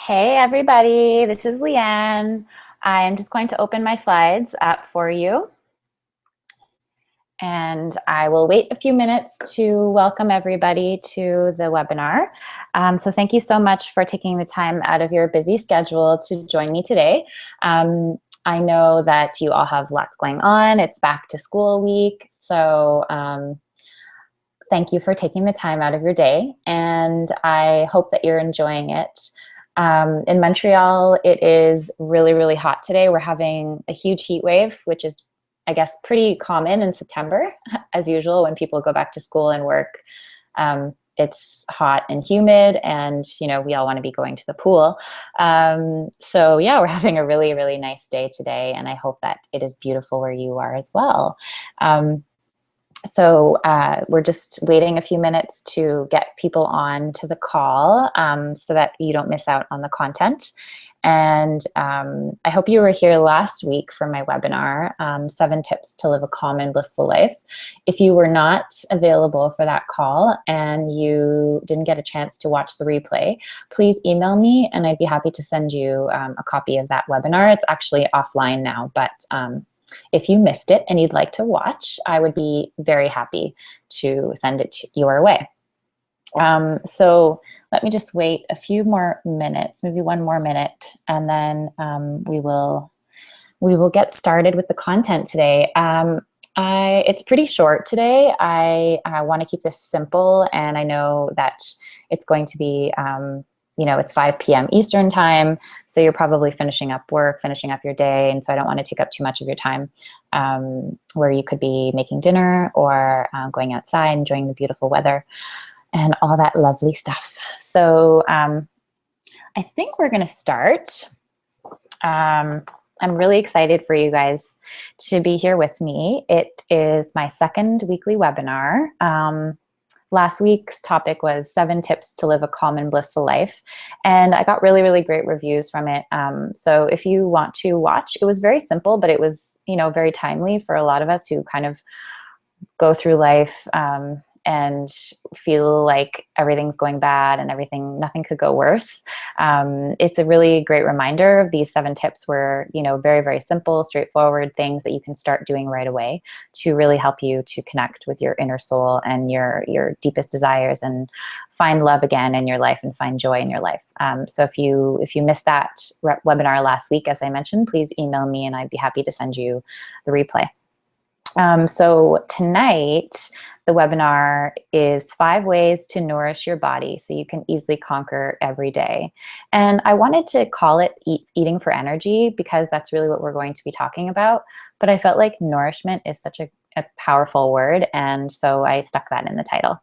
Hey everybody, this is Leanne. I'm just going to open my slides up for you and I will wait a few minutes to welcome everybody to the webinar. So thank you so much for taking the time out of your busy schedule to join me today. I know that you all have lots going on. It's back to school week, so thank you for taking the time out of your day, and I hope that you're enjoying it. In Montreal, it is really, really hot today. We're having a huge heat wave, which is, I guess, pretty common in September, as usual, when people go back to school and work. It's hot and humid, and we all want to be going to the pool. So yeah, we're having a really, really nice day today, and I hope that it is beautiful where you are as well. So we're just waiting a few minutes to get people on to the call so that you don't miss out on the content. And I hope you were here last week for my webinar, 7 Tips to Live a Calm and Blissful Life. If you were not available for that call and you didn't get a chance to watch the replay, please email me and I'd be happy to send you a copy of that webinar. It's actually offline now, but if you missed it and you'd like to watch, I would be very happy to send it your way. So let me just wait a few more minutes, maybe one more minute, and then we will get started with the content today. It's pretty short today. I want to keep this simple, and I know that it's going to be it's 5 p.m. Eastern time, so you're probably finishing up work, finishing up your day, and so I don't want to take up too much of your time where you could be making dinner or going outside, enjoying the beautiful weather and all that lovely stuff. So I think we're going to start. I'm really excited for you guys to be here with me. It is my second weekly webinar. Last week's topic was 7 tips to live a calm and blissful life. And I got really, really great reviews from it. So if you want to watch, it was very simple, but it was, very timely for a lot of us who kind of go through life and feel like everything's going bad and nothing could go worse. It's a really great reminder of these 7 tips were, very, very simple, straightforward things that you can start doing right away to really help you to connect with your inner soul and your deepest desires and find love again in your life and find joy in your life. So if you missed that webinar last week, as I mentioned, please email me and I'd be happy to send you the replay. So tonight, the webinar is 5 ways to nourish your body so you can easily conquer every day. And I wanted to call it eating for energy because that's really what we're going to be talking about. But I felt like nourishment is such a powerful word, and so I stuck that in the title.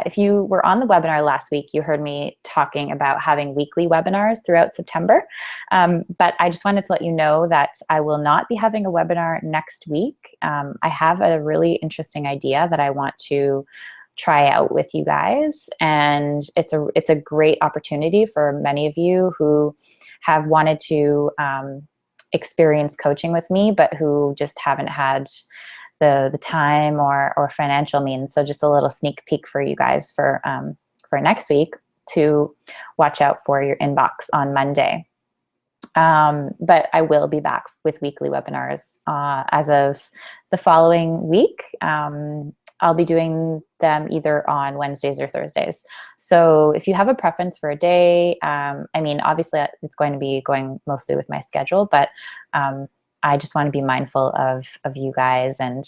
If you were on the webinar last week, you heard me talking about having weekly webinars throughout September. But I just wanted to let you know that I will not be having a webinar next week. I have a really interesting idea that I want to try out with you guys. And it's a great opportunity for many of you who have wanted to experience coaching with me, but who just haven't had the time or financial means. So just a little sneak peek for you guys for next week to watch out for your inbox on Monday. But I will be back with weekly webinars as of the following week. I'll be doing them either on Wednesdays or Thursdays. So if you have a preference for a day, obviously it's going to be going mostly with my schedule, but I just want to be mindful of you guys and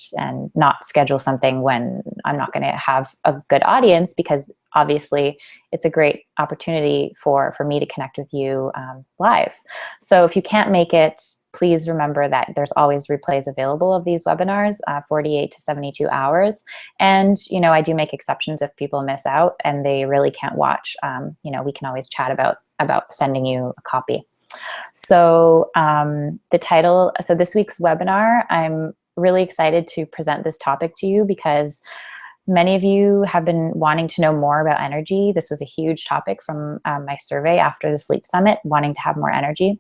not schedule something when I'm not going to have a good audience, because obviously it's a great opportunity for me to connect with you live. So if you can't make it, please remember that there's always replays available of these webinars, 48 to 72 hours. And, I do make exceptions if people miss out and they really can't watch. We can always chat about sending you a copy. So this week's webinar, I'm really excited to present this topic to you because many of you have been wanting to know more about energy. This was a huge topic from my survey after the Sleep Summit, wanting to have more energy.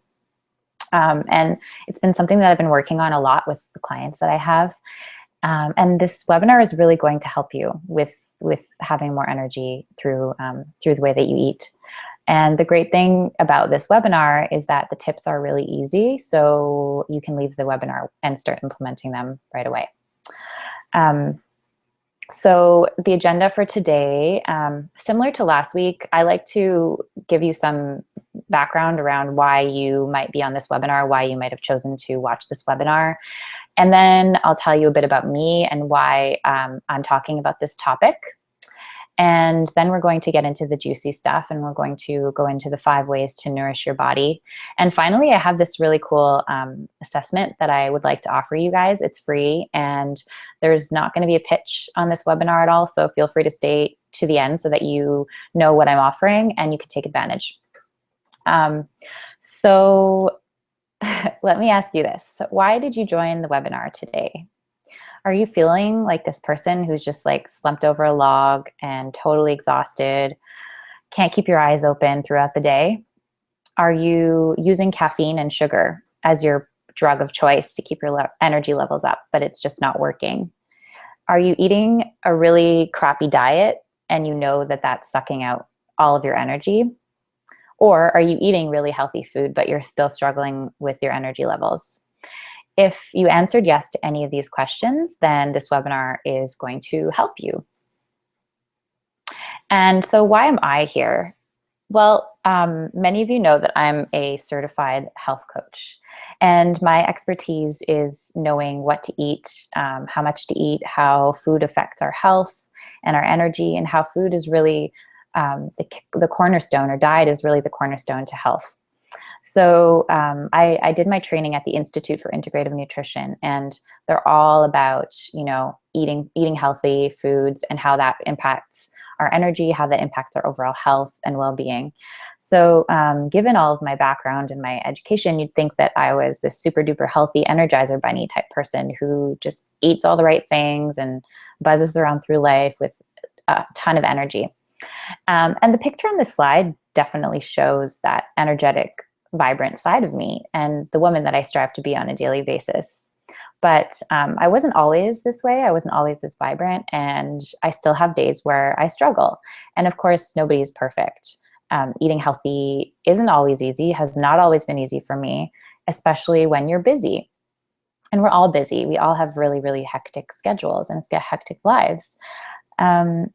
And it's been something that I've been working on a lot with the clients that I have. And this webinar is really going to help you with with having more energy through the way that you eat. And the great thing about this webinar is that the tips are really easy, so you can leave the webinar and start implementing them right away. So the agenda for today, similar to last week, I like to give you some background around why you might be on this webinar, why you might have chosen to watch this webinar. And then I'll tell you a bit about me and why I'm talking about this topic. And then we're going to get into the juicy stuff, and we're going to go into the 5 ways to nourish your body. And finally, I have this really cool assessment that I would like to offer you guys. It's free, and there's not going to be a pitch on this webinar at all, so feel free to stay to the end so that you know what I'm offering and you can take advantage. So let me ask you this. Why did you join the webinar today? Are you feeling like this person who's just like slumped over a log and totally exhausted, can't keep your eyes open throughout the day? Are you using caffeine and sugar as your drug of choice to keep your energy levels up, but it's just not working? Are you eating a really crappy diet and you know that that's sucking out all of your energy? Or are you eating really healthy food, but you're still struggling with your energy levels? If you answered yes to any of these questions, then this webinar is going to help you. And so why am I here? Well, many of you know that I'm a certified health coach, and my expertise is knowing what to eat, how much to eat, how food affects our health and our energy, and how food is really the cornerstone, or diet is really the cornerstone to health. So I did my training at the Institute for Integrative Nutrition, and they're all about, eating healthy foods and how that impacts our energy, how that impacts our overall health and well-being. So given all of my background and my education, you'd think that I was this super duper healthy Energizer bunny type person who just eats all the right things and buzzes around through life with a ton of energy. And the picture on this slide definitely shows that energetic, vibrant side of me and the woman that I strive to be on a daily basis. But I wasn't always this way. I wasn't always this vibrant, and I still have days where I struggle. And of course, nobody is perfect. Eating healthy isn't always easy, has not always been easy for me, especially when you're busy. And we're all busy. We all have really, really hectic schedules and hectic lives.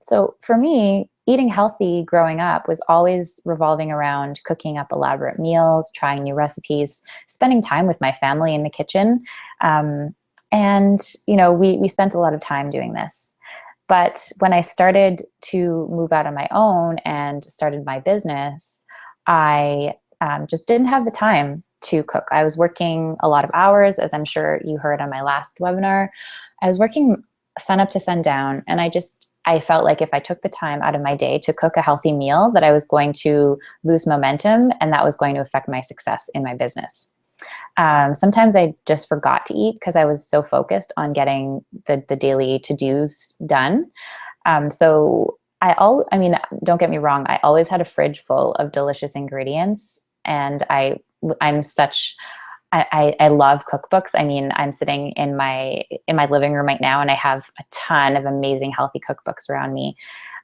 So for me, eating healthy growing up was always revolving around cooking up elaborate meals, trying new recipes, spending time with my family in the kitchen. We spent a lot of time doing this. But when I started to move out on my own and started my business, I just didn't have the time to cook. I was working a lot of hours, as I'm sure you heard on my last webinar. I was working sun up to sundown, and I felt like if I took the time out of my day to cook a healthy meal, that I was going to lose momentum, and that was going to affect my success in my business. Sometimes I just forgot to eat because I was so focused on getting the daily to-dos done. Don't get me wrong, I always had a fridge full of delicious ingredients, and I love cookbooks. I mean, I'm sitting in my living room right now, and I have a ton of amazing healthy cookbooks around me.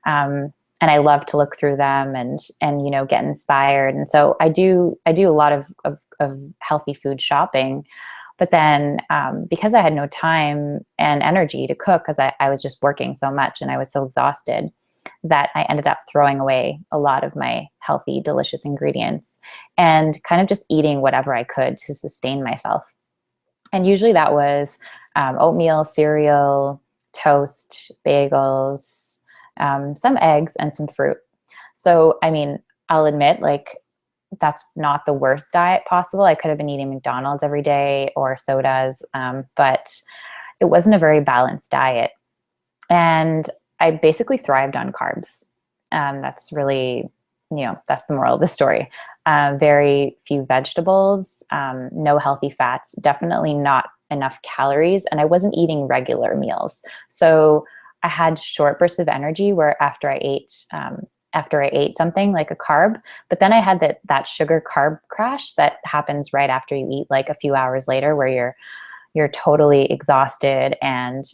And I love to look through them and get inspired. And so I do a lot of healthy food shopping. But then because I had no time and energy to cook, because I was just working so much and I was so exhausted, that I ended up throwing away a lot of my healthy, delicious ingredients and kind of just eating whatever I could to sustain myself. And usually that was oatmeal, cereal, toast, bagels, some eggs, and some fruit. So, I'll admit, that's not the worst diet possible. I could have been eating McDonald's every day or sodas, but it wasn't a very balanced diet. And I basically thrived on carbs. That's really, that's the moral of the story. Very few vegetables, no healthy fats, definitely not enough calories, and I wasn't eating regular meals. So I had short bursts of energy where after I ate something like a carb, but then I had that sugar carb crash that happens right after you eat, like a few hours later, where you're totally exhausted and,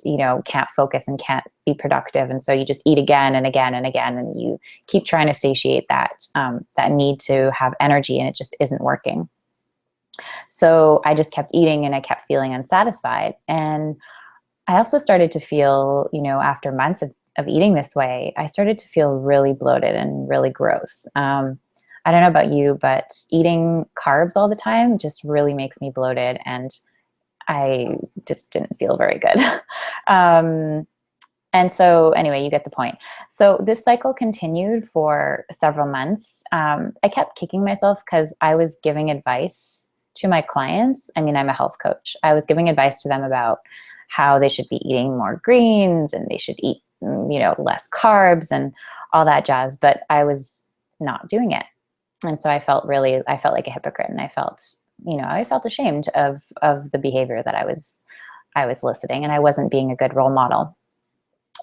can't focus and can't be productive. And so you just eat again and again and again, and you keep trying to satiate that need to have energy, and it just isn't working. So I just kept eating and I kept feeling unsatisfied. And I also started to feel, after months of eating this way, I started to feel really bloated and really gross. I don't know about you, but eating carbs all the time just really makes me bloated, and I just didn't feel very good. And so anyway, you get the point. So this cycle continued for several months. I kept kicking myself because I was giving advice to my clients. I mean, I'm a health coach. I was giving advice to them about how they should be eating more greens and they should eat, less carbs and all that jazz. But I was not doing it. And so I felt like a hypocrite, and I felt ashamed of the behavior that I was eliciting, and I wasn't being a good role model.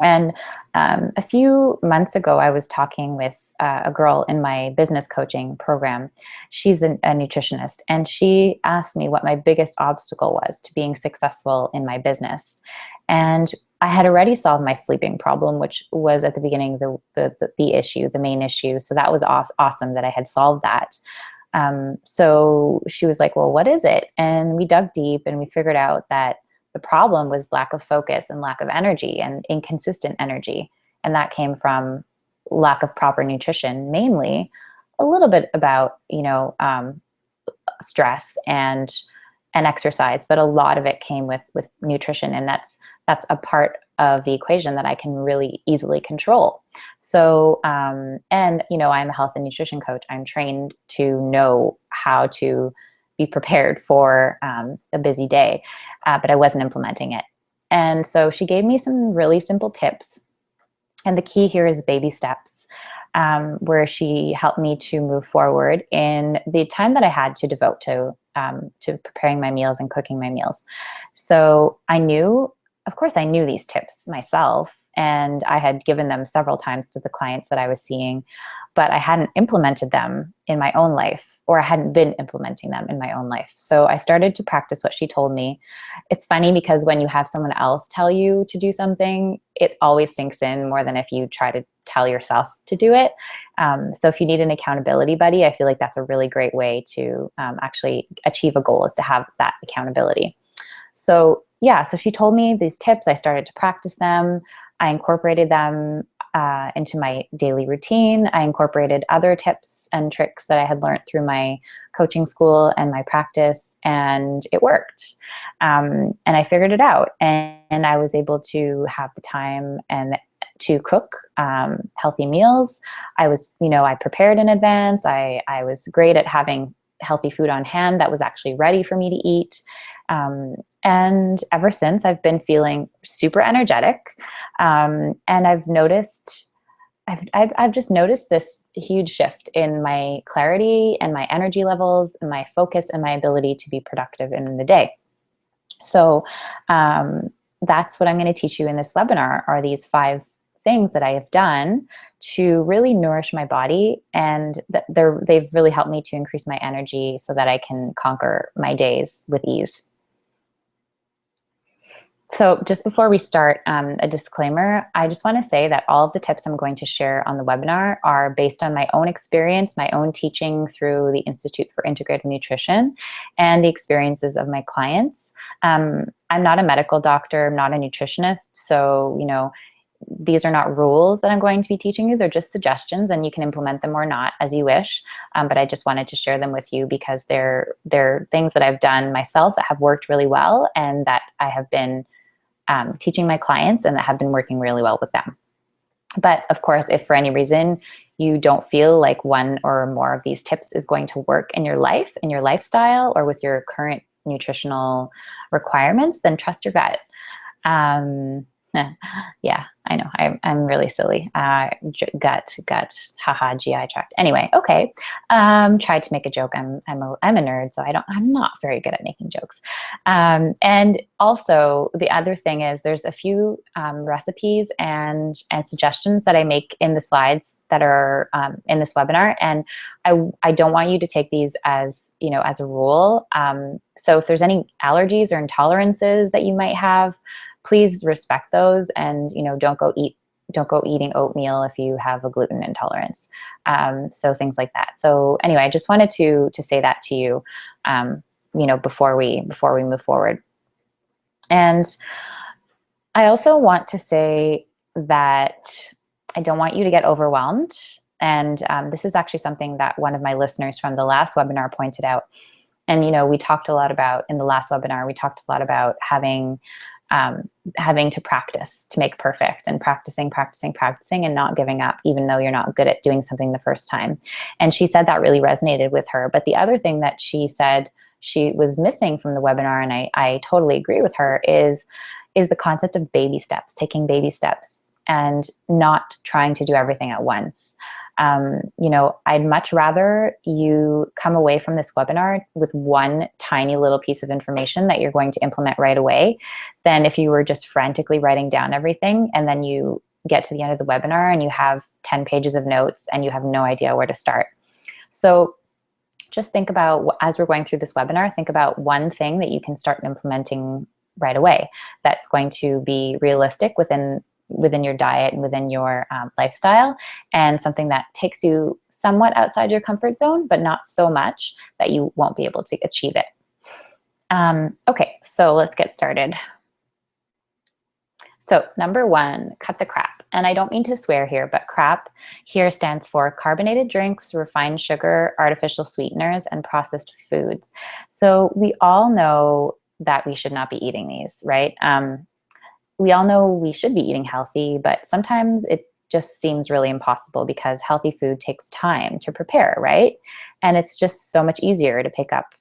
And a few months ago, I was talking with a girl in my business coaching program. She's a nutritionist, and she asked me what my biggest obstacle was to being successful in my business. And I had already solved my sleeping problem, which was at the beginning the issue, the main issue. So that was awesome that I had solved that. So she was like, well, what is it? And we dug deep and we figured out that the problem was lack of focus and lack of energy and inconsistent energy. And that came from lack of proper nutrition, mainly a little bit about, stress and exercise, but a lot of it came with nutrition. And that's a part of the equation that I can really easily control. So, I'm a health and nutrition coach. I'm trained to know how to be prepared for a busy day, but I wasn't implementing it. And so she gave me some really simple tips. And the key here is baby steps, where she helped me to move forward in the time that I had to devote to preparing my meals and cooking my meals. So I knew these tips myself, and I had given them several times to the clients that I was seeing, but I hadn't implemented them in my own life, or I hadn't been implementing them in my own life. So I started to practice what she told me. It's funny because when you have someone else tell you to do something, it always sinks in more than if you try to tell yourself to do it. So if you need an accountability buddy, I feel like that's a really great way to actually achieve a goal, is to have that accountability. So she told me these tips. I started to practice them. I incorporated them into my daily routine. I incorporated other tips and tricks that I had learned through my coaching school and my practice, and it worked. And I figured it out, and I was able to have the time and to cook healthy meals. I prepared in advance. I was great at having healthy food on hand that was actually ready for me to eat. And ever since, I've been feeling super energetic. And I've just noticed this huge shift in my clarity and my energy levels and my focus and my ability to be productive in the day. So that's what I'm going to teach you in this webinar, are these 5 things that I have done to really nourish my body, and they've really helped me to increase my energy so that I can conquer my days with ease. So just before we start, a disclaimer, I just want to say that all of the tips I'm going to share on the webinar are based on my own experience, my own teaching through the Institute for Integrative Nutrition, and the experiences of my clients. I'm not a medical doctor, I'm not a nutritionist, so, these are not rules that I'm going to be teaching you. They're just suggestions, and you can implement them or not as you wish. But I just wanted to share them with you because they're things that I've done myself that have worked really well, and that I have been teaching my clients, and that have been working really well with them. But of course, if for any reason you don't feel like one or more of these tips is going to work in your life, in your lifestyle, or with your current nutritional requirements, then trust your gut. Yeah, I know. I'm really silly. Gut, haha, GI tract. Anyway, okay. Tried to make a joke. I'm a nerd, so I'm not very good at making jokes. And also the other thing is there's a few recipes and suggestions that I make in the slides that are in this webinar, and I don't want you to take these as as a rule. So if there's any allergies or intolerances that you might have, please respect those, and don't go eating oatmeal if you have a gluten intolerance. So things like that. So anyway, I just wanted to say that to you, before we move forward. And I also want to say that I don't want you to get overwhelmed. And this is actually something that one of my listeners from the last webinar pointed out. And we talked a lot about in the last webinar. We talked a lot about having to practice to make perfect, and practicing and not giving up, even though you're not good at doing something the first time. And she said that really resonated with her. But the other thing that she said she was missing from the webinar, and I totally agree with her, is the concept of baby steps, taking baby steps and not trying to do everything at once. I'd much rather you come away from this webinar with one tiny little piece of information that you're going to implement right away than if you were just frantically writing down everything and then you get to the end of the webinar and you have 10 pages of notes and you have no idea where to start. So just think about, as we're going through this webinar, think about one thing that you can start implementing right away that's going to be realistic within your diet and within your lifestyle, and something that takes you somewhat outside your comfort zone, but not so much that you won't be able to achieve it. Okay, so let's get started. So number one, cut the crap. And I don't mean to swear here, but crap here stands for carbonated drinks, refined sugar, artificial sweeteners, and processed foods. So we all know that we should not be eating these, right? We all know we should be eating healthy, but sometimes it just seems really impossible because healthy food takes time to prepare, right? And it's just so much easier to pick up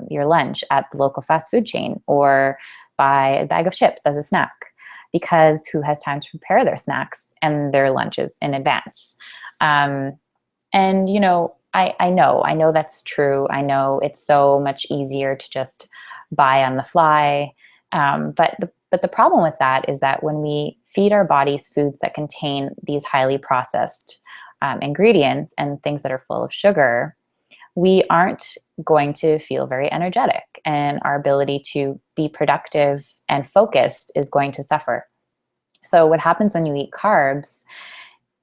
your lunch at the local fast food chain or buy a bag of chips as a snack, because who has time to prepare their snacks and their lunches in advance? And I know that's true. I know it's so much easier to just buy on the fly. But the problem with that is that when we feed our bodies foods that contain these highly processed ingredients and things that are full of sugar, we aren't going to feel very energetic, and our ability to be productive and focused is going to suffer. So what happens when you eat carbs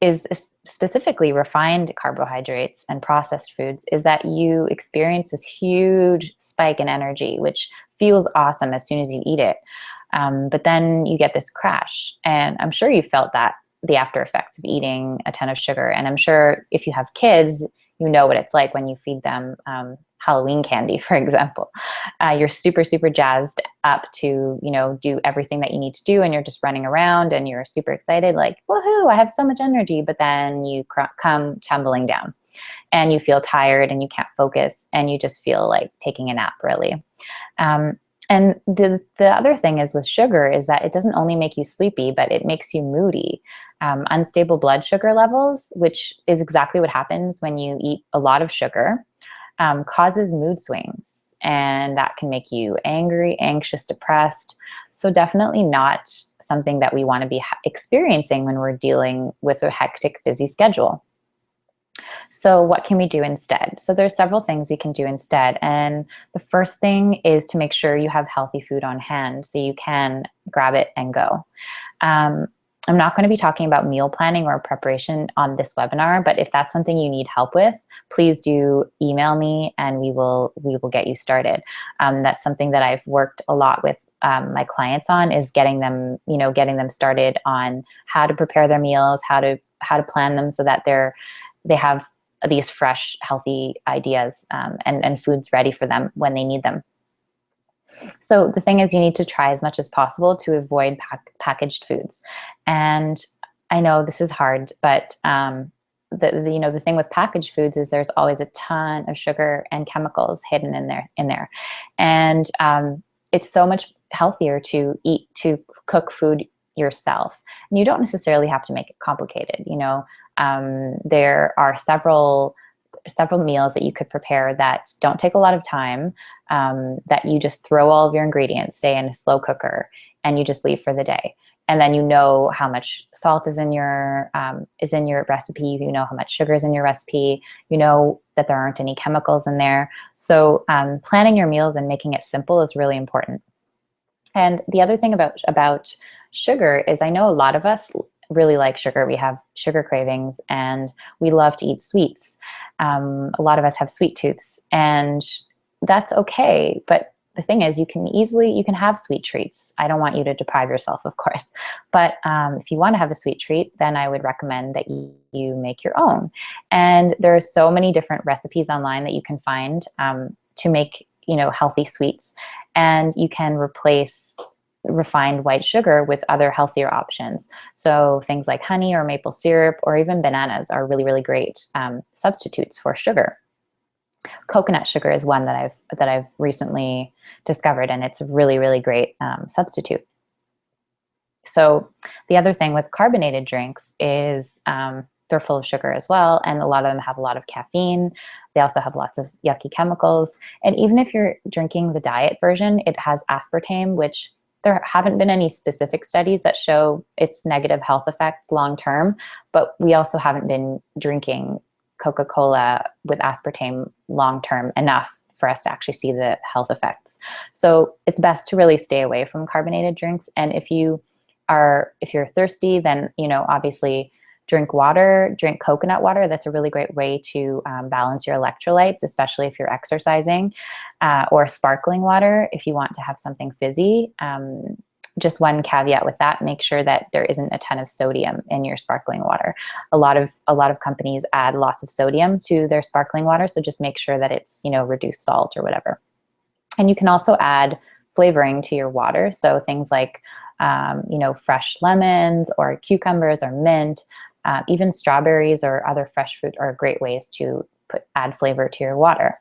is, specifically refined carbohydrates and processed foods, is that you experience this huge spike in energy, which feels awesome as soon as you eat it. But then you get this crash. And I'm sure you felt that, the after effects of eating a ton of sugar. And I'm sure if you have kids, you know what it's like when you feed them Halloween candy, for example. You're super, super jazzed up to, do everything that you need to do. And you're just running around and you're super excited, like, woohoo, I have so much energy. But then you come tumbling down and you feel tired and you can't focus and you just feel like taking a nap, really. And the other thing is with sugar is that it doesn't only make you sleepy, but it makes you moody. Unstable blood sugar levels, which is exactly what happens when you eat a lot of sugar, causes mood swings. And that can make you angry, anxious, depressed. So definitely not something that we want to be experiencing when we're dealing with a hectic, busy schedule. So what can we do instead? So there's several things we can do instead. And the first thing is to make sure you have healthy food on hand so you can grab it and go. I'm not going to be talking about meal planning or preparation on this webinar, but if that's something you need help with, please do email me and we will get you started. That's something that I've worked a lot with my clients on, is getting them started on how to prepare their meals, how to plan them so that they have these fresh, healthy ideas and foods ready for them when they need them. So the thing is, you need to try as much as possible to avoid packaged foods. And I know this is hard, but the thing with packaged foods is there's always a ton of sugar and chemicals hidden in there. And it's so much healthier to cook food yourself. And you don't necessarily have to make it complicated. There are several meals that you could prepare that don't take a lot of time, that you just throw all of your ingredients, say in a slow cooker, and you just leave for the day. And then you know how much salt is in your recipe. You know how much sugar is in your recipe. You know that there aren't any chemicals in there. So planning your meals and making it simple is really important. And the other thing about sugar is, I know a lot of us really like sugar. We have sugar cravings and we love to eat sweets. A lot of us have sweet tooths, and that's okay. But the thing is, you can have sweet treats. I don't want you to deprive yourself, of course. But if you want to have a sweet treat, then I would recommend that you make your own. And there are so many different recipes online that you can find to make, healthy sweets. And you can replace refined white sugar with other healthier options. So things like honey or maple syrup or even bananas are really, really great substitutes for sugar. Coconut sugar is one that I've recently discovered, and it's a really, really great substitute. So the other thing with carbonated drinks is they're full of sugar as well, and a lot of them have a lot of caffeine. They also have lots of yucky chemicals. And even if you're drinking the diet version, it has aspartame, which there haven't been any specific studies that show its negative health effects long term, but we also haven't been drinking Coca-Cola with aspartame long term enough for us to actually see the health effects. So it's best to really stay away from carbonated drinks. And if you're thirsty, then obviously drink water, drink coconut water. That's a really great way to balance your electrolytes, especially if you're exercising, or sparkling water if you want to have something fizzy. Just one caveat with that: make sure that there isn't a ton of sodium in your sparkling water. A lot of companies add lots of sodium to their sparkling water, so just make sure that it's reduced salt or whatever. And you can also add flavoring to your water, so things like fresh lemons or cucumbers or mint, even strawberries or other fresh fruit are great ways to add flavor to your water.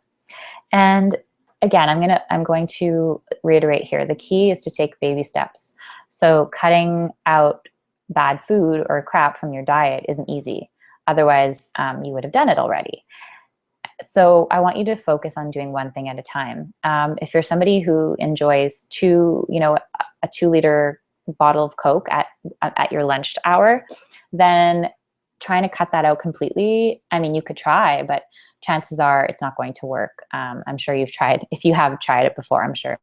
And again, I'm going to reiterate here, the key is to take baby steps. So cutting out bad food or crap from your diet isn't easy. Otherwise, you would have done it already. So I want you to focus on doing one thing at a time. If you're somebody who enjoys a 2-liter bottle of Coke at your lunch hour, then trying to cut that out completely, you could try, but chances are it's not going to work. I'm sure you've tried. If you have tried it before, I'm sure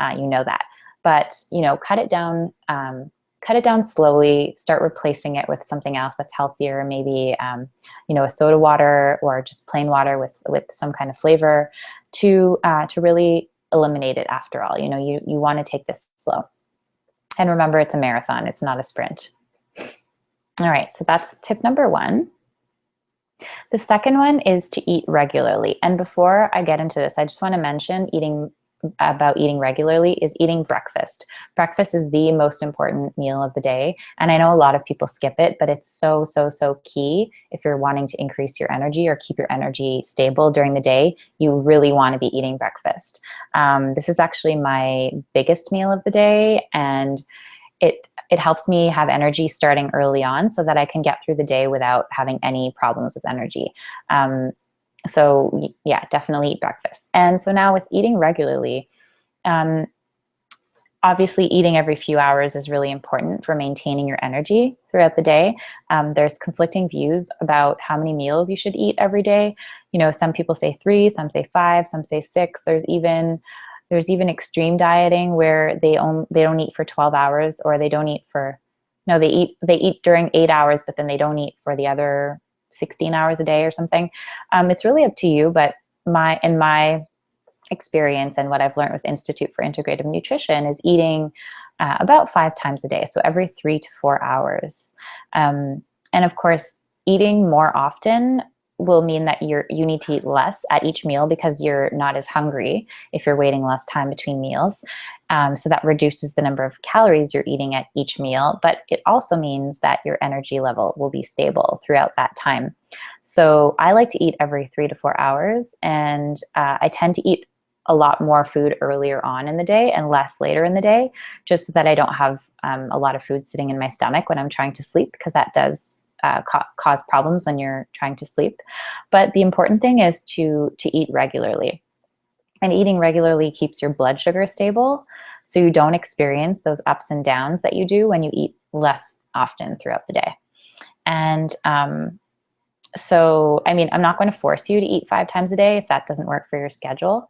you know that. But cut it down slowly. Start replacing it with something else that's healthier. Maybe a soda water or just plain water with some kind of flavor to really eliminate it. After all, you want to take this slow. And remember, it's a marathon. It's not a sprint. All right, so that's tip number 1. The second one is to eat regularly. And before I get into this, I just want to mention eating regularly is eating breakfast. Breakfast is the most important meal of the day. And I know a lot of people skip it, but it's so, so, so key. If you're wanting to increase your energy or keep your energy stable during the day, you really want to be eating breakfast. This is actually my biggest meal of the day, and it helps me have energy starting early on so that I can get through the day without having any problems with energy. So yeah, definitely eat breakfast. And so now with eating regularly, obviously eating every few hours is really important for maintaining your energy throughout the day. There's conflicting views about how many meals you should eat every day. Some people say 3, some say 5, some say 6. There's even extreme dieting where they don't eat for 12 hours, or they eat during 8 hours, but then they don't eat for the other 16 hours a day or something. It's really up to you, but in my experience and what I've learned with Institute for Integrative Nutrition is eating about 5 times a day, so every 3 to 4 hours. And of course, eating more often will mean that you need to eat less at each meal because you're not as hungry if you're waiting less time between meals. So that reduces the number of calories you're eating at each meal, but it also means that your energy level will be stable throughout that time. So I like to eat every 3 to 4 hours, and I tend to eat a lot more food earlier on in the day and less later in the day, just so that I don't have a lot of food sitting in my stomach when I'm trying to sleep, because that does cause problems when you're trying to sleep. But the important thing is to eat regularly. And eating regularly keeps your blood sugar stable, so you don't experience those ups and downs that you do when you eat less often throughout the day. And so, I mean, I'm not going to force you to eat 5 times a day if that doesn't work for your schedule.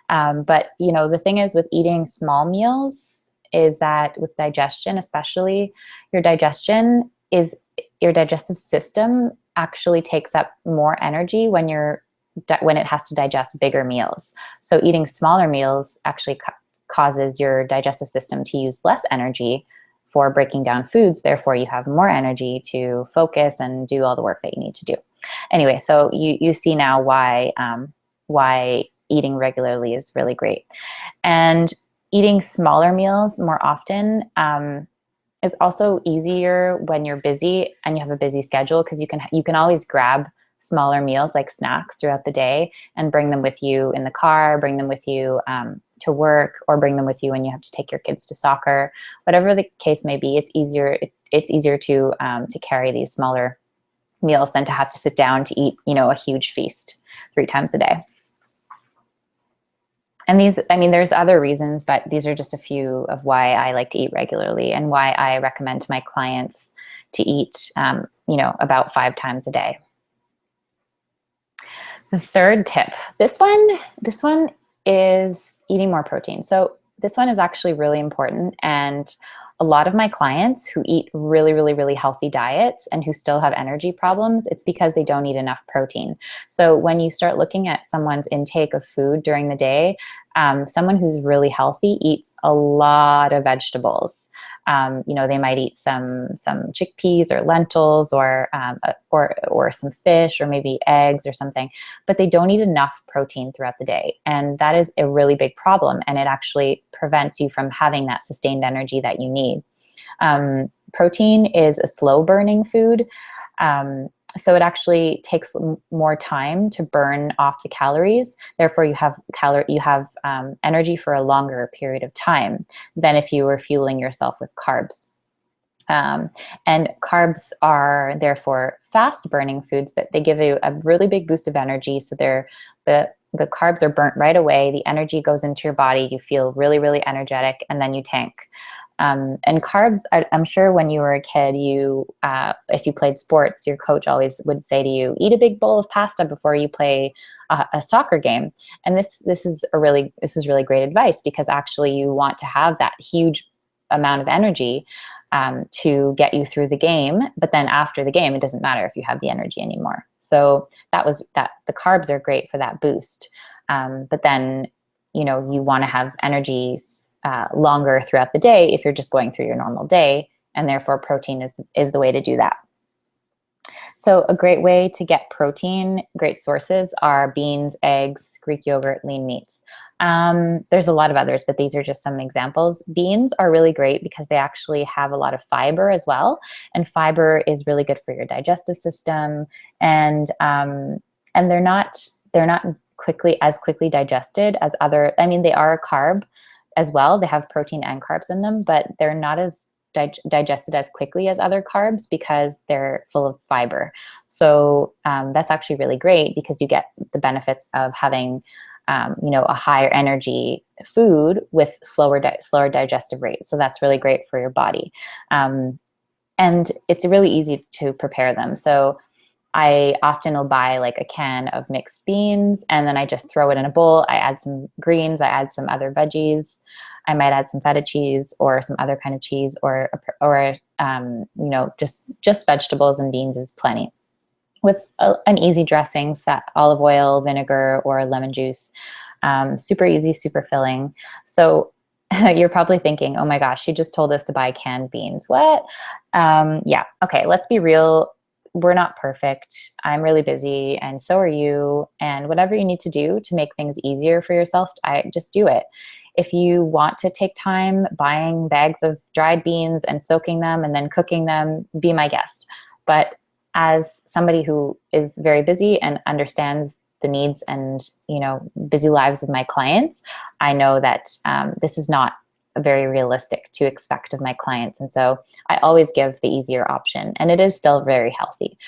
But, you know, the thing is with eating small meals is that with digestion, especially, your digestive system actually takes up more energy when it has to digest bigger meals. So eating smaller meals actually causes your digestive system to use less energy for breaking down foods. Therefore, you have more energy to focus and do all the work that you need to do. Anyway, so you see now why eating regularly is really great. And eating smaller meals more often is also easier when you're busy and you have a busy schedule, because you can always grab smaller meals like snacks throughout the day and bring them with you in the car, bring them with you to work, or bring them with you when you have to take your kids to soccer. Whatever the case may be, it's easier to carry these smaller meals than to have to sit down to eat, you know, a huge feast 3 times a day. And these, I mean, there's other reasons, but these are just a few of why I like to eat regularly and why I recommend to my clients to eat, you know, about 5 times a day. The third tip, this one is eating more protein. So this one is actually really important, and a lot of my clients who eat really, really, really healthy diets and who still have energy problems, it's because they don't eat enough protein. So when you start looking at someone's intake of food during the day, someone who's really healthy eats a lot of vegetables. You know, they might eat some chickpeas or lentils or some fish or maybe eggs or something, but they don't eat enough protein throughout the day. And that is a really big problem. And it actually prevents you from having that sustained energy that you need. Protein is a slow burning food. So it actually takes more time to burn off the calories. Therefore, you have energy for a longer period of time than if you were fueling yourself with carbs. And carbs are therefore fast burning foods that they give you a really big boost of energy. So the carbs are burnt right away. The energy goes into your body. You feel really, really energetic, and then you tank. And carbs, I'm sure when you were a kid, if you played sports, your coach always would say to you, eat a big bowl of pasta before you play a soccer game. And this is really great advice, because actually you want to have that huge amount of energy to get you through the game. But then after the game, it doesn't matter if you have the energy anymore. So the carbs are great for that boost. But then, you know, you want to have energy longer throughout the day if you're just going through your normal day, and therefore protein is the way to do that. So a great way to get protein, great sources are beans, eggs, Greek yogurt, lean meats. There's a lot of others, but these are just some examples. Beans are really great because they actually have a lot of fiber as well, and fiber is really good for your digestive system, and they're not as quickly digested as other. I mean, they are a carb as well. They have protein and carbs in them, but they're not as digested as quickly as other carbs because they're full of fiber. So that's actually really great, because you get the benefits of having you know, a higher energy food with slower digestive rate. So that's really great for your body. And it's really easy to prepare them. So I often will buy like a can of mixed beans, and then I just throw it in a bowl. I add some greens, I add some other veggies. I might add some feta cheese or some other kind of cheese, or you know, just vegetables and beans is plenty. With an easy dressing, olive oil, vinegar, or lemon juice. Super easy, super filling. So you're probably thinking, oh my gosh, she just told us to buy canned beans. What? Yeah, okay, let's be real. We're not perfect. I'm really busy, and so are you. And whatever you need to do to make things easier for yourself, just do it. If you want to take time buying bags of dried beans and soaking them and then cooking them, be my guest. But as somebody who is very busy and understands the needs and, busy lives of my clients, I know that this is not very realistic to expect of my clients. And so I always give the easier option, and it is still very healthy.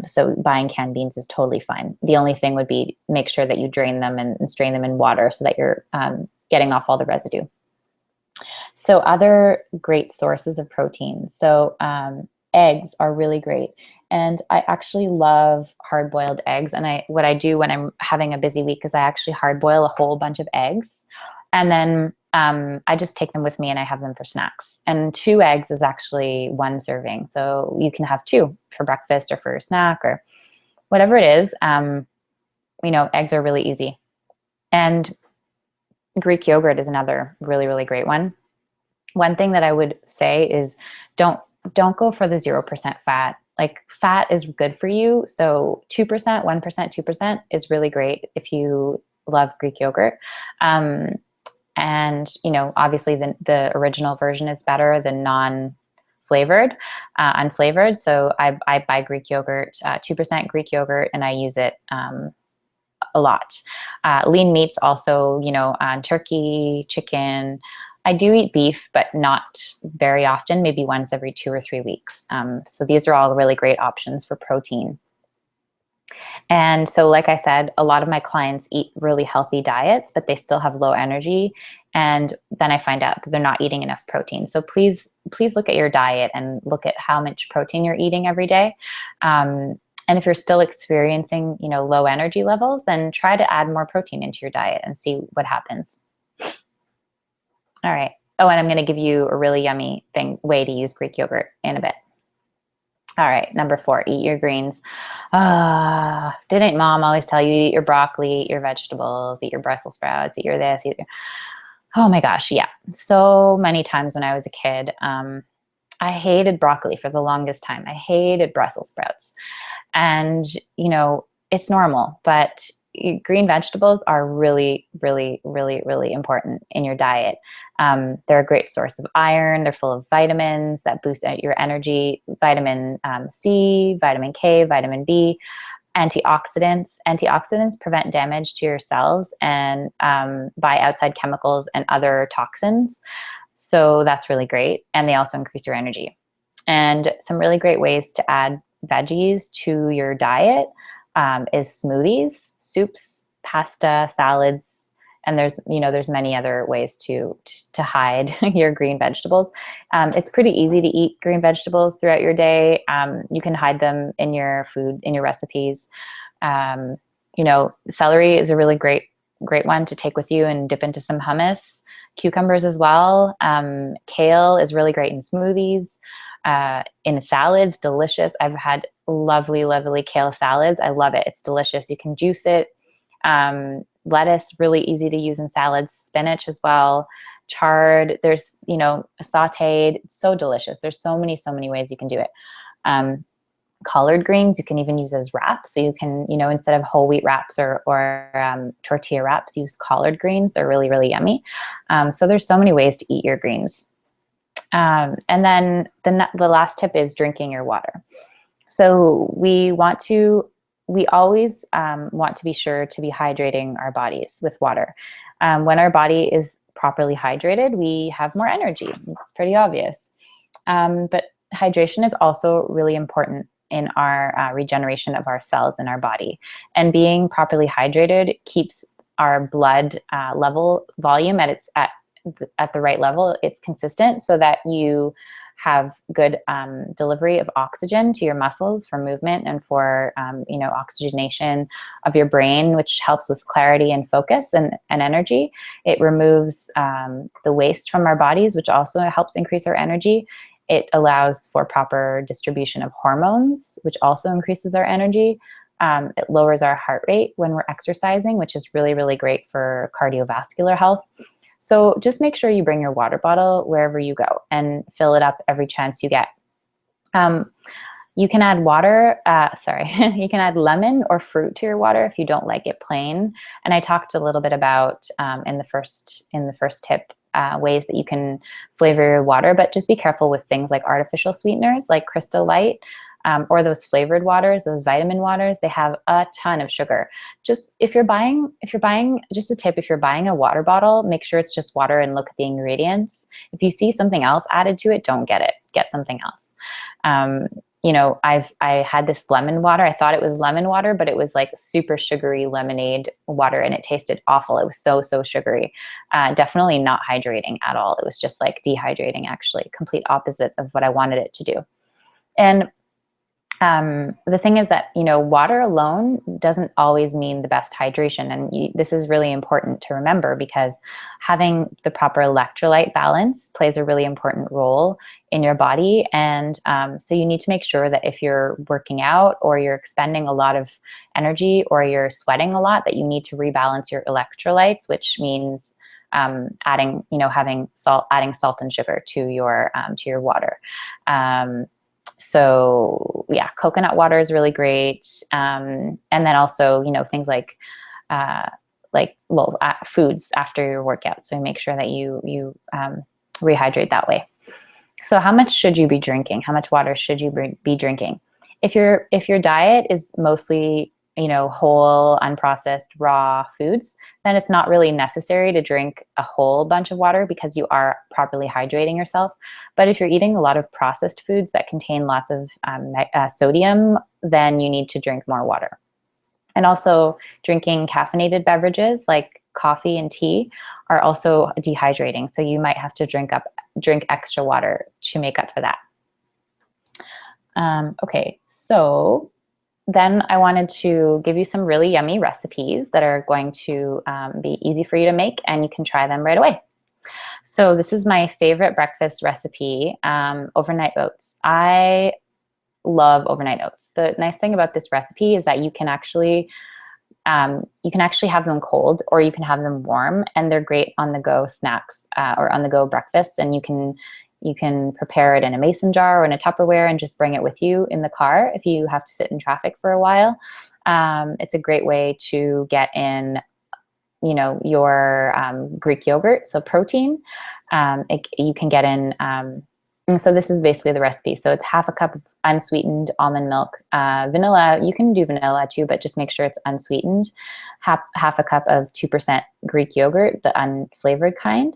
So buying canned beans is totally fine. The only thing would be make sure that you drain them and strain them in water so that you're getting off all the residue. So other great sources of protein. So eggs are really great. And I actually love hard-boiled eggs. And what I do when I'm having a busy week is I actually hard-boil a whole bunch of eggs. And then I just take them with me and I have them for snacks. And 2 eggs is actually 1 serving. So you can have 2 for breakfast or for a snack or whatever it is. Eggs are really easy. And Greek yogurt is another really, really great one. One thing that I would say is don't go for the 0% fat. Like, fat is good for you. So 2%, 1%, 2% is really great if you love Greek yogurt. And, obviously the original version is better than non-flavored, unflavored. So I buy Greek yogurt, 2% Greek yogurt, and I use it a lot. Lean meats also, turkey, chicken. I do eat beef, but not very often, maybe once every 2 or 3 weeks. So these are all really great options for protein. And so, like I said, a lot of my clients eat really healthy diets, but they still have low energy. And then I find out that they're not eating enough protein. So please look at your diet and look at how much protein you're eating every day. And if you're still experiencing, low energy levels, then try to add more protein into your diet and see what happens. All right. Oh, and I'm going to give you a really yummy way to use Greek yogurt in a bit. All right, number 4, eat your greens. Didn't mom always tell you eat your broccoli, eat your vegetables, eat your Brussels sprouts, eat your this, Oh my gosh, yeah. So many times when I was a kid, I hated broccoli for the longest time. I hated Brussels sprouts. And, it's normal, but green vegetables are really, really, really, really important in your diet. They're a great source of iron. They're full of vitamins that boost your energy, vitamin C, vitamin K, vitamin B, antioxidants. Antioxidants prevent damage to your cells and by outside chemicals and other toxins. So that's really great. And they also increase your energy. And some really great ways to add veggies to your diet is smoothies, soups, pasta, salads, and there's many other ways to hide your green vegetables. It's pretty easy to eat green vegetables throughout your day. You can hide them in your food, in your recipes. Celery is a really great one to take with you and dip into some hummus. Cucumbers as well. Kale is really great in smoothies. In salads, delicious. I've had lovely, lovely kale salads. I love it. It's delicious. You can juice it. Lettuce, really easy to use in salads. Spinach as well. Chard. There's, sauteed. It's so delicious. There's so many ways you can do it. Collard greens, you can even use as wraps. So you can, instead of whole wheat wraps or tortilla wraps, use collard greens. They're really, really yummy. So there's so many ways to eat your greens. And then the last tip is drinking your water. So we always want to be sure to be hydrating our bodies with water. When our body is properly hydrated, we have more energy. It's pretty obvious. But hydration is also really important in our regeneration of our cells in our body. And being properly hydrated keeps our blood level volume at the right level. It's consistent so that you have good delivery of oxygen to your muscles for movement and for oxygenation of your brain, which helps with clarity and focus and energy. It removes the waste from our bodies, which also helps increase our energy. It allows for proper distribution of hormones, which also increases our energy. It lowers our heart rate when we're exercising, which is really, really great for cardiovascular health. So just make sure you bring your water bottle wherever you go and fill it up every chance you get. You can add you can add lemon or fruit to your water if you don't like it plain. And I talked a little bit about in the first tip ways that you can flavor your water, but just be careful with things like artificial sweeteners like Crystal Light. or those flavored waters, those vitamin waters, they have a ton of sugar. Just if you're buying, just a tip, if you're buying a water bottle, make sure it's just water and look at the ingredients. If you see something else added to it, don't get it. Get something else. You know, I had this lemon water. I thought it was lemon water, but it was like super sugary lemonade water, and it tasted awful. It was so sugary. Definitely not hydrating at all. It was just like dehydrating, actually, complete opposite of what I wanted it to do. And the thing is that, you know, water alone doesn't always mean the best hydration. And this is really important to remember, because having the proper electrolyte balance plays a really important role in your body. And so you need to make sure that if you're working out or you're expending a lot of energy or you're sweating a lot, that you need to rebalance your electrolytes, which means adding salt and sugar to your water. So yeah, coconut water is really great. And then also, you know, things like foods after your workout. So make sure that you rehydrate that way. So how much should you be drinking? How much water should you be drinking? If your diet is mostly, you know, whole, unprocessed, raw foods, then it's not really necessary to drink a whole bunch of water, because you are properly hydrating yourself. But if you're eating a lot of processed foods that contain lots of sodium, then you need to drink more water. And also, drinking caffeinated beverages like coffee and tea are also dehydrating. So you might have to drink extra water to make up for that. Okay, so then I wanted to give you some really yummy recipes that are going to be easy for you to make, and you can try them right away. So this is my favorite breakfast recipe, overnight oats. I love overnight oats. The nice thing about this recipe is that you can actually have them cold, or you can have them warm, and they're great on the go snacks or on the go breakfasts. And you can prepare it in a mason jar or in a Tupperware and just bring it with you in the car if you have to sit in traffic for a while. It's a great way to get in, you know, your Greek yogurt, so protein. You can get in, and so this is basically the recipe. So it's half a cup of unsweetened almond milk, vanilla. You can do vanilla too, but just make sure it's unsweetened. Half a cup of 2% Greek yogurt, the unflavored kind.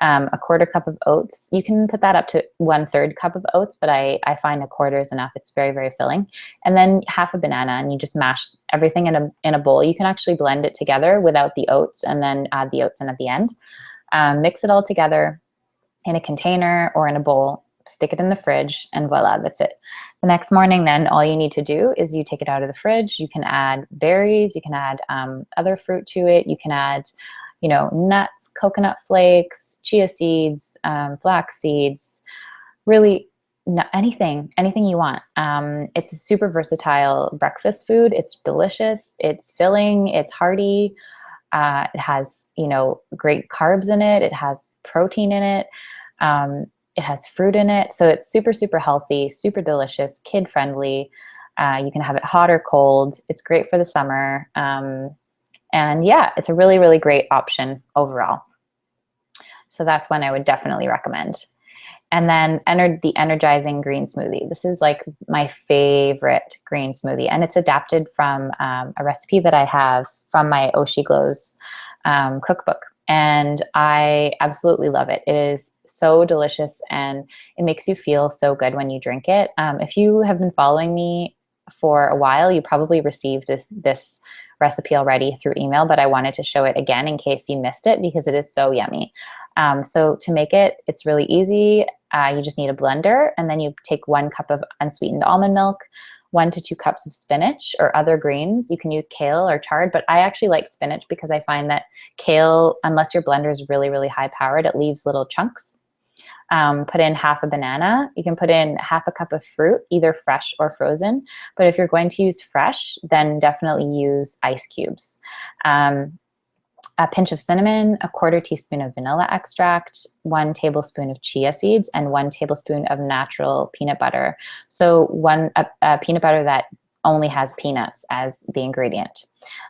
A quarter cup of oats. You can put that up to 1/3 cup of oats, but I find a quarter is enough. It's very, very filling. And then half a banana, and you just mash everything in a bowl. You can actually blend it together without the oats, and then add the oats in at the end. Mix it all together in a container or in a bowl. Stick it in the fridge, and voila, that's it. The next morning, then all you need to do is you take it out of the fridge. You can add berries. You can add other fruit to it. You can add, you know, nuts, coconut flakes, chia seeds, flax seeds, really anything you want. It's a super versatile breakfast food. It's delicious. It's filling. It's hearty. It has, you know, great carbs in it. It has protein in it. It has fruit in it. So it's super, super healthy, super delicious, kid friendly. You can have it hot or cold. It's great for the summer. And yeah, it's a really, really great option overall. So that's one I would definitely recommend. And then the Energizing green smoothie. This is like my favorite green smoothie, and it's adapted from a recipe that I have from my Oshi Glows cookbook. And I absolutely love it. It is so delicious, and it makes you feel so good when you drink it. If you have been following me for a while, you probably received this recipe already through email, but I wanted to show it again in case you missed it, because it is so yummy. So to make it, it's really easy. You just need a blender, and then you take 1 cup of unsweetened almond milk, 1 to 2 cups of spinach or other greens. You can use kale or chard, but I actually like spinach because I find that kale, unless your blender is really, really high powered, it leaves little chunks. Put in half a banana. You can put in half a cup of fruit, either fresh or frozen. But if you're going to use fresh, then definitely use ice cubes. A pinch of cinnamon, a 1/4 teaspoon of vanilla extract, 1 tablespoon of chia seeds, and 1 tablespoon of natural peanut butter. So a peanut butter that only has peanuts as the ingredient.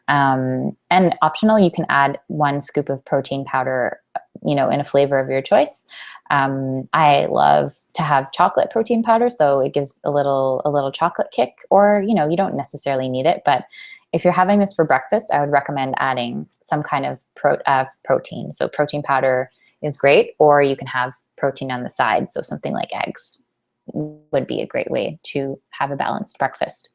And optional, you can add 1 scoop of protein powder, you know, in a flavor of your choice. I love to have chocolate protein powder, so it gives a little chocolate kick, or, you know, you don't necessarily need it, but if you're having this for breakfast, I would recommend adding some kind of protein. So protein powder is great, or you can have protein on the side. So something like eggs would be a great way to have a balanced breakfast.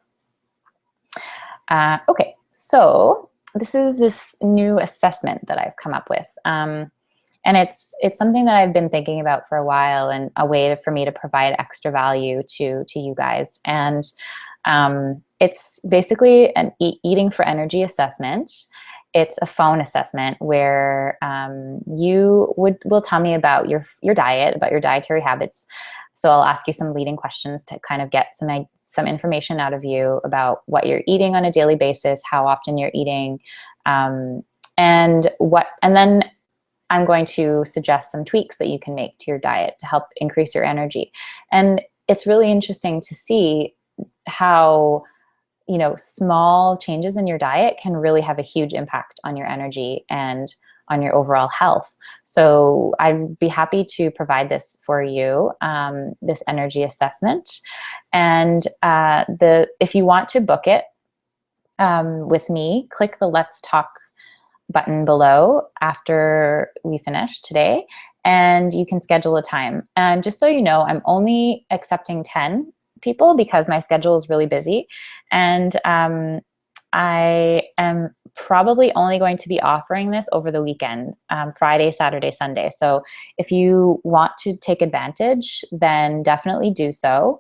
Okay, so this is this new assessment that I've come up with. And it's something that I've been thinking about for a while, and a way for me to provide extra value to you guys. And it's basically an eating for energy assessment. It's a phone assessment where you will tell me about your diet, about your dietary habits. So I'll ask you some leading questions to kind of get some information out of you about what you're eating on a daily basis, how often you're eating, and then I'm going to suggest some tweaks that you can make to your diet to help increase your energy. And it's really interesting to see how, you know, small changes in your diet can really have a huge impact on your energy and on your overall health. So I'd be happy to provide this for you, this energy assessment. And if you want to book it with me, click the Let's Talk button below after we finish today, and you can schedule a time. And just so you know, I'm only accepting 10 people because my schedule is really busy, and I am probably only going to be offering this over the weekend, Friday, Saturday, Sunday. So if you want to take advantage, then definitely do so.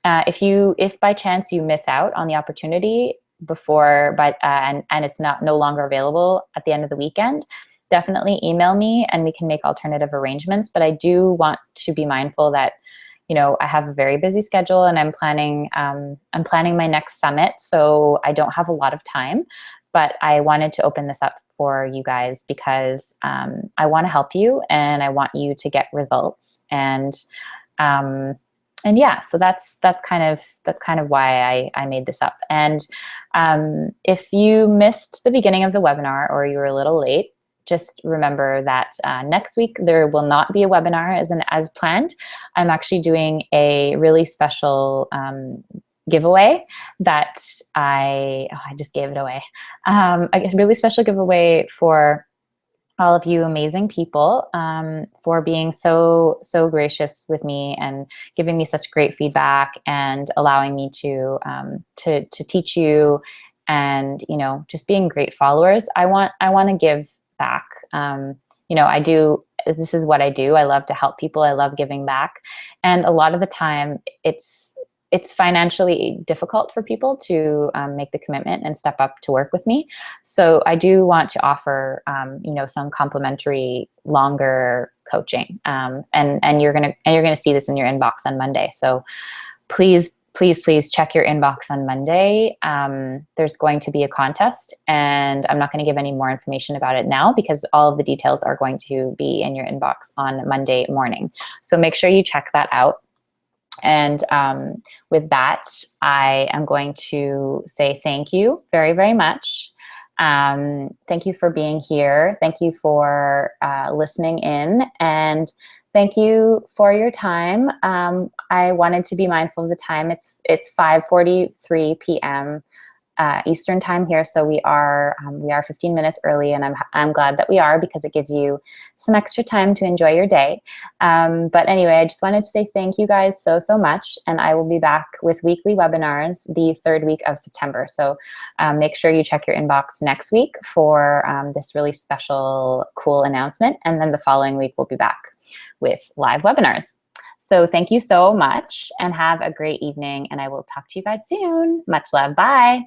If by chance you miss out on the opportunity and it's no longer available at the end of the weekend, definitely email me and we can make alternative arrangements. But I do want to be mindful that, you know, I have a very busy schedule, and I'm planning my next summit, so I don't have a lot of time. But I wanted to open this up for you guys because I want to help you, and I want you to get results. And yeah, so that's kind of why I made this up. And if you missed the beginning of the webinar, or you were a little late, just remember that next week there will not be a webinar as planned. I'm actually doing a really special giveaway that I just gave it away. A really special giveaway for all of you amazing people, for being so gracious with me and giving me such great feedback and allowing me to teach you, and, you know, just being great followers. I want to give back. You know, this is what I do. I love to help people. I love giving back. And a lot of the time it's financially difficult for people to make the commitment and step up to work with me. So I do want to offer, you know, some complimentary longer coaching. And you're gonna see this in your inbox on Monday. So please check your inbox on Monday. There's going to be a contest, and I'm not going to give any more information about it now because all of the details are going to be in your inbox on Monday morning. So make sure you check that out. And with that, I am going to say thank you very, very much. Thank you for being here. Thank you for listening in, and thank you for your time. I wanted to be mindful of the time. It's 5:43 p.m. Eastern time here, so we are 15 minutes early, and I'm glad that we are, because it gives you some extra time to enjoy your day. But anyway, I just wanted to say thank you guys so much, and I will be back with weekly webinars the third week of September. So make sure you check your inbox next week for this really special, cool announcement, and then the following week we'll be back with live webinars. So thank you so much, and have a great evening, and I will talk to you guys soon. Much love. Bye.